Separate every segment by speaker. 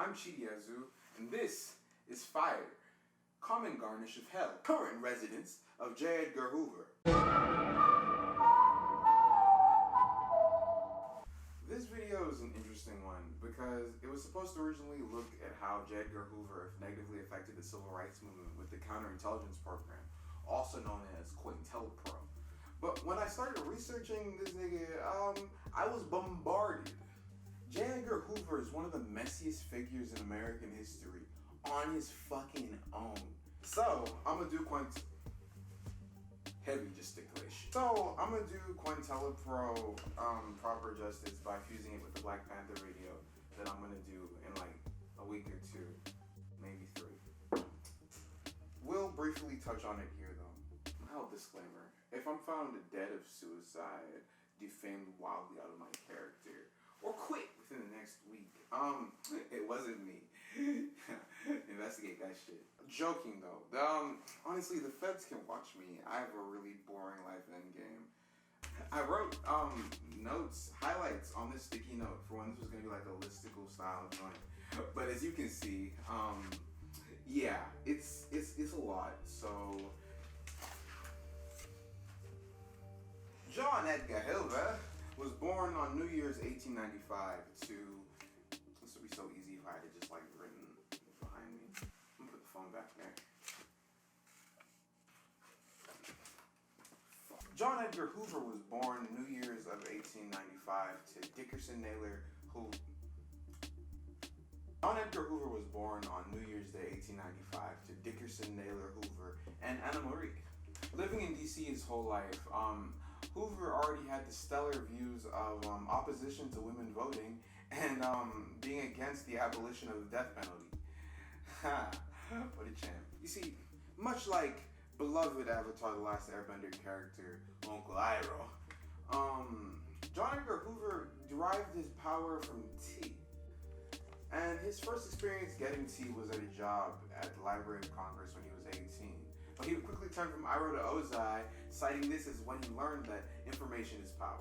Speaker 1: I'm Chidiazu, and this is Fire, Common Garnish of Hell, current residence of J. Edgar Hoover. This video is an interesting one because it was supposed to originally look at how J. Edgar Hoover negatively affected the civil rights movement with the counterintelligence program, also known as COINTELPRO. But when I started researching this nigga, I was bombarded. J. Edgar Hoover is one of the messiest figures in American history on his fucking own. So, I'm gonna do heavy gesticulation. So, I'm gonna do COINTELPRO proper justice by fusing it with the Black Panther video that I'm gonna do in like a week or two, maybe 3. We'll briefly touch on it here though. Mild disclaimer, if I'm found dead of suicide, defamed wildly out of my character, or quit within the next week, it wasn't me. Investigate that shit. Joking though. Honestly, the feds can watch me. I have a really boring life endgame. I wrote notes, highlights on this sticky note for when this was gonna be like a listicle style joint. But as you can see, yeah, it's a lot. So John Edgar Hoover was born on New Year's 1895 to, this would be so easy if I had just like written behind me. I'm gonna put the phone back there. John Edgar Hoover was born New Year's of 1895 to Dickerson Naylor John Edgar Hoover was born on New Year's Day 1895 to Dickerson Naylor Hoover and Anna Marie. Living in DC his whole life, Hoover already had the stellar views of opposition to women voting and being against the abolition of the death penalty. Ha! What a champ. You see, much like beloved Avatar The Last Airbender character, Uncle Iroh, John Edgar Hoover derived his power from tea. And his first experience getting tea was at a job at the Library of Congress when he was 18. But he would quickly turn from Iroh to Ozai, citing this as when he learned that information is power.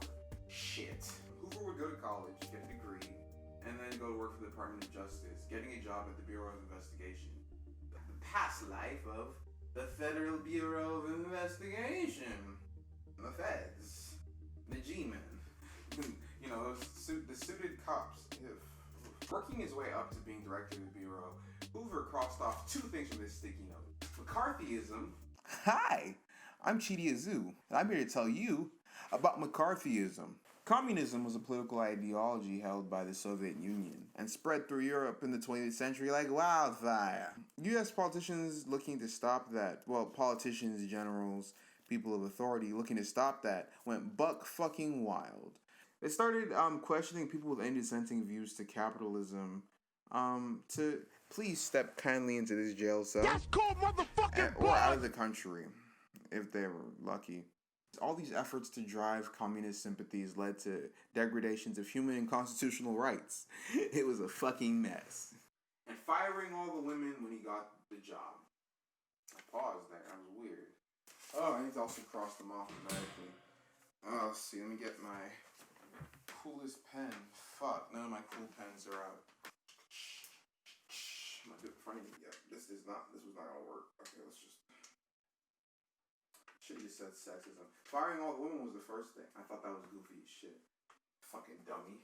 Speaker 1: Shit. Hoover would go to college, get a degree, and then go to work for the Department of Justice, getting a job at the Bureau of Investigation. The past life of the Federal Bureau of Investigation. The feds. The G-men. You know, the suited cops. Working his way up to being director of the Bureau, Hoover crossed off 2 things from this sticky note. McCarthyism. Hi, I'm Chidiazu, and I'm here to tell you about McCarthyism. Communism was a political ideology held by the Soviet Union and spread through Europe in the 20th century like wildfire. U.S. politicians looking to stop that, well, politicians, generals, people of authority looking to stop that, went buck fucking wild. They started questioning people with any dissenting views to capitalism to please step kindly into this jail cell.
Speaker 2: That's called motherfucking
Speaker 1: or out of the country, if they were lucky. All these efforts to drive communist sympathies led to degradations of human and constitutional rights. It was a fucking mess. And firing all the women when he got the job. I paused there, that was weird. Oh, I need to also cross them off phonetically. Oh, let's see, let me get my coolest pen. Fuck, none of my cool pens are out. I'm gonna do it in front of you. Yeah, this was not gonna work. Okay, let's just. Should've just said sexism. Firing all the women was the first thing. I thought that was goofy as shit. Fucking dummy.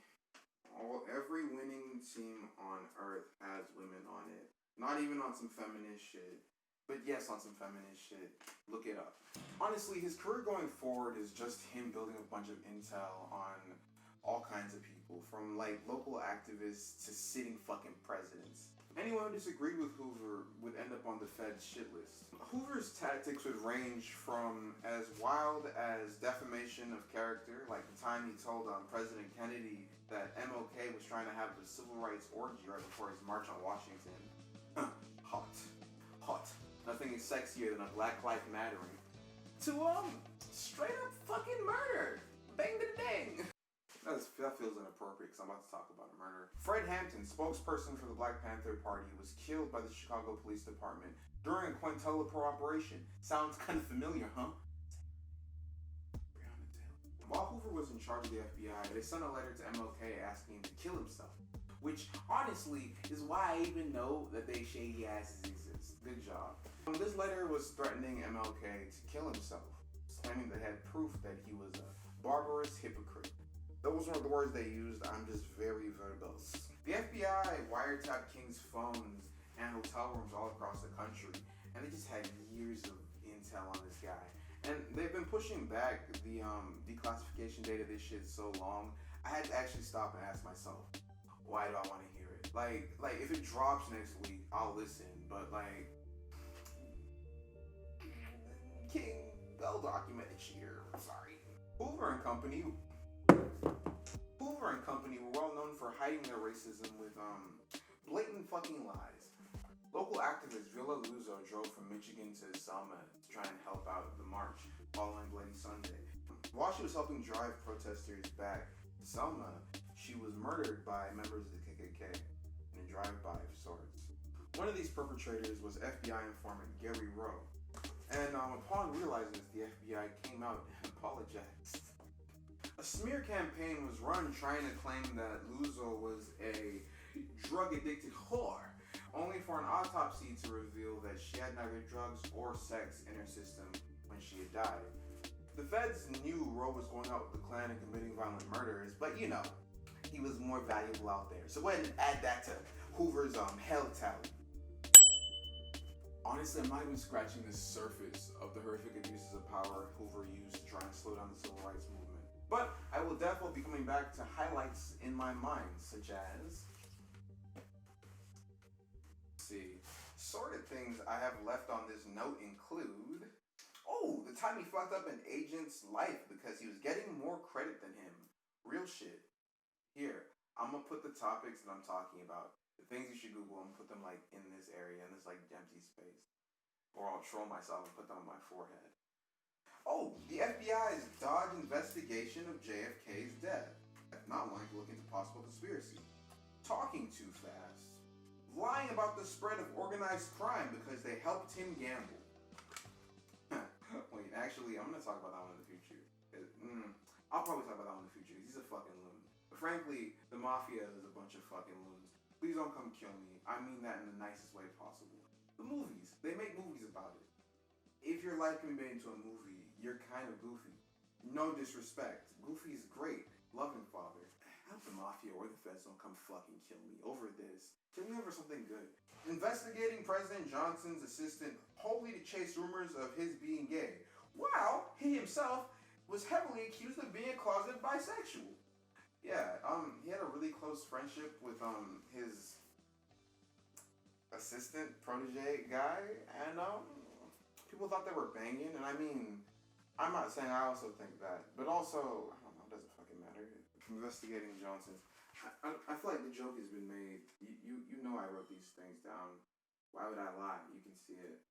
Speaker 1: Every winning team on Earth has women on it. Not even on some feminist shit. But yes, on some feminist shit. Look it up. Honestly, his career going forward is just him building a bunch of intel on all kinds of people, from like local activists to sitting fucking presidents. Anyone who disagreed with Hoover would end up on the Fed's shit list. Hoover's tactics would range from as wild as defamation of character, like the time he told President Kennedy that MLK was trying to have a civil rights orgy right before his march on Washington. Hot. Nothing is sexier than a Black Life Mattering. To straight up fucking murder. Bang da dang. That feels inappropriate because I'm about to talk about a murder. Fred Hampton, spokesperson for the Black Panther Party, was killed by the Chicago Police Department during a COINTELPRO operation. Sounds kind of familiar, huh? While Hoover was in charge of the FBI, they sent a letter to MLK asking him to kill himself. which honestly is why I even know that they shady asses exist. Good job. This letter was threatening MLK to kill himself, claiming they had proof that he was a barbarous hypocrite. Those weren't the words they used. I'm just very verbose. The FBI wiretapped King's phones and hotel rooms all across the country, and they just had years of intel on this guy. And they've been pushing back the declassification date of this shit so long, I had to actually stop and ask myself, why do I want to hear it? Like if it drops next week, I'll listen, but like, King, well-documented cheater, I'm sorry. Hoover and Company were well known for hiding their racism with blatant fucking lies. Local activist Villa Luzo drove from Michigan to Selma to try and help out the march following Bloody Sunday. While she was helping drive protesters back to Selma, she was murdered by members of the KKK in a drive-by of sorts. One of these perpetrators was FBI informant Gary Rowe. And upon realizing this, the FBI came out and apologized. A smear campaign was run trying to claim that Luzo was a drug-addicted whore, only for an autopsy to reveal that she had neither drugs or sex in her system when she had died. The feds knew Rowe was going out with the Klan and committing violent murders, but you know, he was more valuable out there. So go ahead and add that to Hoover's hell tally. Honestly, I'm not even scratching the surface of the horrific abuses of power Hoover used to try and slow down the civil rights movement. But I will definitely be coming back to highlights in my mind, such as... Sordid things I have left on this note include... Oh, the time he fucked up an agent's life because he was getting more credit than him. Real shit. Here, I'm gonna put the topics that I'm talking about. The things you should Google, I'm gonna put them like in this area, in this like empty space. Or I'll troll myself and put them on my forehead. Oh, the FBI's Dodge investigation of JFK's death. Not wanting to look into possible conspiracy. Talking too fast. Lying about the spread of organized crime because they helped him gamble. Wait, actually, I'm gonna talk about that one in the future. I'll probably talk about that one in the future. He's a fucking loon. But frankly, the mafia is a bunch of fucking loons. Please don't come kill me. I mean that in the nicest way possible. The movies, they make movies about it. If your life can be made into a movie, you're kind of goofy. No disrespect. Goofy's great. Loving father. I hope the mafia or the feds don't come fucking kill me over this. Kill me over something good. Investigating President Johnson's assistant wholly to chase rumors of his being gay, while he himself was heavily accused of being a closeted bisexual. Yeah, he had a really close friendship with his assistant protege guy, and people thought they were banging, and I mean, I'm not saying I also think that, but also, I don't know, it doesn't fucking matter. Investigating Johnson's. I feel like the joke has been made. You know I wrote these things down. Why would I lie? You can see it.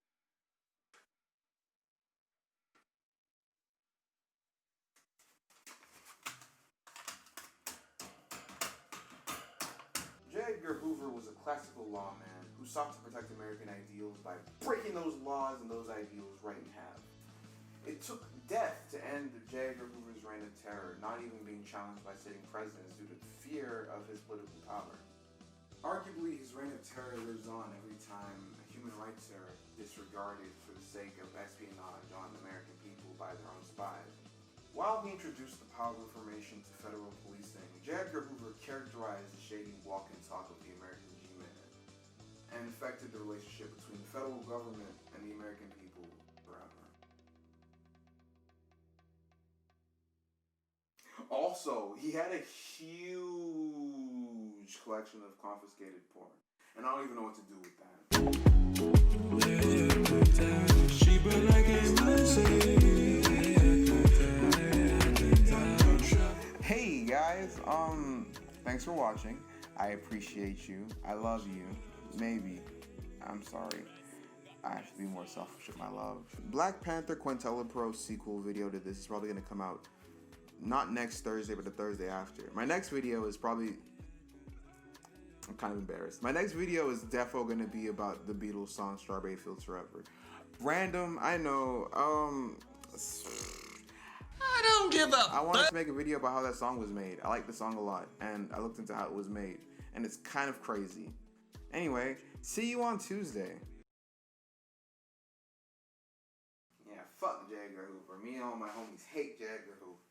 Speaker 1: Edgar Hoover was a classical lawman who sought to protect American ideals by breaking those laws and those ideals right in half. It took death to end J. Edgar Hoover's reign of terror, not even being challenged by sitting presidents due to fear of his political power. Arguably, his reign of terror lives on every time human rights are disregarded for the sake of espionage on American people by their own spies. While he introduced the power of information to federal policing, J. Edgar Hoover characterized the shady walk and talk of the American G-Man and affected the relationship between the federal government and the American people forever. Also, he had a huge collection of confiscated porn, and I don't even know what to do with that. Hey guys, thanks for watching. I appreciate you. I love you. Maybe. I'm sorry. I have to be more selfish with my love. Black Panther Quintellepro sequel video to this is probably going to come out not next Thursday, but the Thursday after. My next video is probably... I'm kind of embarrassed. My next video is defo going to be about the Beatles song Strawberry Fields Forever. Random, I know.
Speaker 2: I don't give up.
Speaker 1: I wanted to make a video about how that song was made. I like the song a lot, and I looked into how it was made. and it's kind of crazy. Anyway, see you on Tuesday. Yeah, fuck Edgar Hoover. Me and all my homies hate Edgar Hoover.